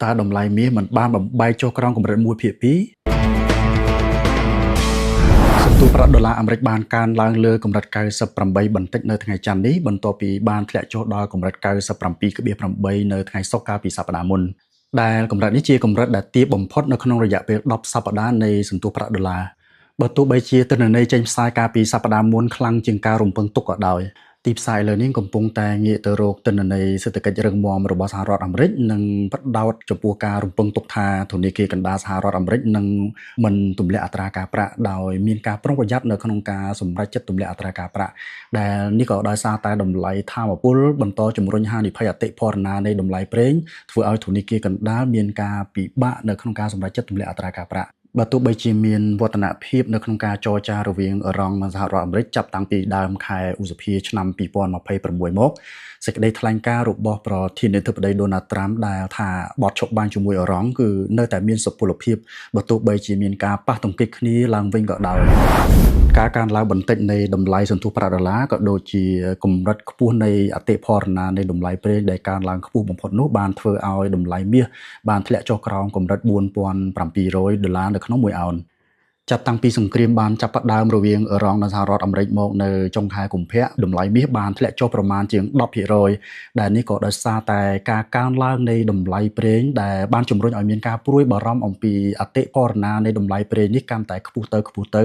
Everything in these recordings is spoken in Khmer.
តើតម្លៃមាសមិនបានបំបែកចុះក្រោមកម្រិត1/2សន្ទុះប្រាក់ដុល្លារអាមេរិកបានកើនឡើងលើកម្រិត98បន្តិចនៅថ្ងៃច័ន្ទនេះបន្ទាប់ពីបានធ្លាក់ចុះដល់កម្រិត97.8នៅថ្ងៃសុក្រកាលពីសប្តាហ៍មុនដែលកម្រិតនេះជាកម្រិតដែលទាបបំផុតនៅក្នុងរយៈពេល10សប្តាហ៍នៃសន្ទុះប្រាក់ដុល្លារបើទោះបីជាទិន្នន័យចេញផ្សាយកាលពីសប្តាហ៍មុនខ្លាំងជាងការរំពឹងទុកក៏ដោយទីផ្សារឥឡូវនេះកំពុងតែងាកទៅរកទិន្នន័យសេដ្ឋកិច្ចរឹងមាំរបស់សហរដ្ឋអាមេរិកនិងផ្ដោតចំពោះការរំពឹងទុកថាធនាគារកណ្ដាលសហរដ្ឋអាមេរិកនឹងមិនទម្លាក់អត្រាការប្រាក់ដោយមានការប្រុងប្រយ័ត្ននៅក្នុងការសម្រេចចិត្តទម្លាក់អត្រាការប្រាក់ដែលនេះក៏ដោយសារតែតម្លៃថាមពលបន្តជំរុញហានិភ័យអតិផរណានៃតម្លៃប្រេងធ្វើឲ្យធនាគារកណ្ដាលមានការពិបាកនៅក្នុងការសម្រេចចិត្តទម្លាក់អត្រាការប្រាក់បើទោះបីជាមានវឌ្ឍនភាពនៅក្នុងការចរចារវាងអឺរ៉ុងនិងសហរដ្ឋអាមេរិកចាប់តាំងពីដើមខែឧសភាឆ្នាំ2026មកសេចក្តីថ្លែងការណ៍របស់ប្រធានាធិបតីដូណាល់ត្រាំដែលថាបទឈប់បាញ់ជាមួយអឺរ៉ុងគឺនៅតែមានសុពលភាពបើទោះបីជាមានការប៉ះទង្គិចគ្នាឡើងវិញក៏ដោយការកើនឡើងបន្តិចនៃតម្លៃសន្ទុះប្រាក់ដុល្លារក៏ដូចជាកម្រិតខ្ពស់នៃអតិផរណានៃតម្លៃប្រេងដែលកើនឡើងខ្ពស់បំផុតនោះបានធ្វើឲ្យតម្លៃមាសបានធ្លាក់ចុះក្រោមកម្រិត$4,700នៅក្នុង1អោនចាប់តាំងពីសង្គ្រាមបានចាប់ផ្ដើមរវាងអឺរ៉ុងនិងសហរដ្ឋអាមេរិកមកនៅចុងខែកុម្ភៈតម្លៃមាសបានធ្លាក់ចុះប្រមាណជាង10%ដែលនេះក៏ដោយសារតែការកើនឡើងនៃតម្លៃប្រេងដែលបានជំរុញឲ្យមានការព្រួយបារម្ភអំពីអតិផរណានៃតម្លៃប្រេងនេះកាន់តែខ្ពស់ទៅ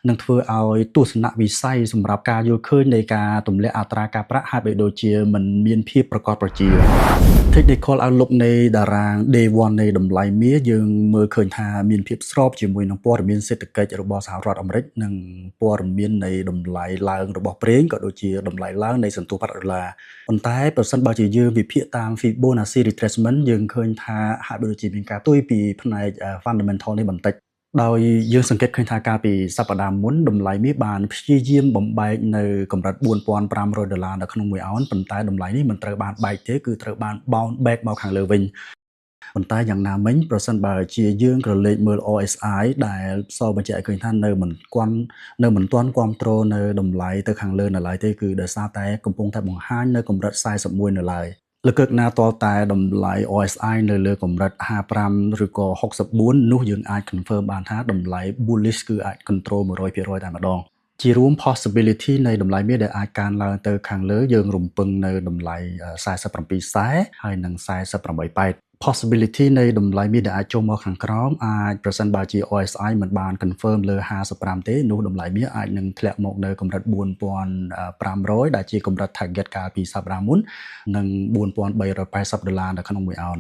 នឹងធ្វើឲ្យទស្សនវិស័យសម្រាប់ការយល់ឃើញនៃការទម្លាក់អត្រាការប្រាក់ហាក់បីដូចជាមិនមានភាពប្រកបប្រជា Technical Outlook នៃតារាង Day 1នៃតម្លៃមាសយើងមើលឃើញថាមានភាពស្របជាមួយនឹងព័ត៌មានសេដ្ឋកិច្ចរបស់សហរដ្ឋអាមេរិកនិងព័ត៌មាននៃតម្លៃឡើងរបស់ប្រេងក៏ដូចជាតម្លៃឡើងនៃសន្ទុះប្រាក់ដុល្លារប៉ុន្តែប្រសិនបើជាយើងវិភាគតាម Fibonacci retracement យើងឃើញថាហាក់បីដូចជាមានការផ្ទុយពីផ្នែក fundamental នេះបន្តិចដោយយើងសង្កេតឃើញថាកាលពីសប្តាហ៍មុនតម្លៃមាសបានព្យាយាមបំបែកនៅកម្រិត$4,500នៅក្នុង1អោនប៉ុន្តែតម្លៃនេះមិនត្រូវបានបែកទេគឺត្រូវបាន bounce back មកខាងលើវិញប៉ុន្តែយ៉ាងណាមិញប្រសិនបើជាយើងក្រឡេកមើល RSI ដែលសរបញ្ជាក់ឲ្យឃើញថានៅមិនទាន់គ្រប់គ្រងនៅតម្លៃទៅខាងលើនៅឡើយទេគឺដោយសារតែកំពុងតែបង្ហាញនៅកម្រិត41នៅឡើយលើកណាតតែតម្លៃ RSI នៅលើកម្រិត55ឬក៏64នោះយើងអាច confirm បានថាតម្លៃ bullish គឺអាច control 100%តែម្ដងជារួម possibility នៃតម្លៃមាសដែលអាចកើនឡើងទៅខាងលើយើងរំពឹងនៅតម្លៃ47.40ហើយនិង48.80 possibility នៃតម្លៃមាសដែលអាចចុះមកខាងក្រោមអាចប្រសិនបើជា RSI មិនបាន confirm លើ55ទេនោះតម្លៃមាសអាចនឹងធ្លាក់មកនៅកម្រិត$4,500ដែលជាកម្រិត target កាលពីសប្តាហ៍មុននិង$4,380នៅក្នុង1អោន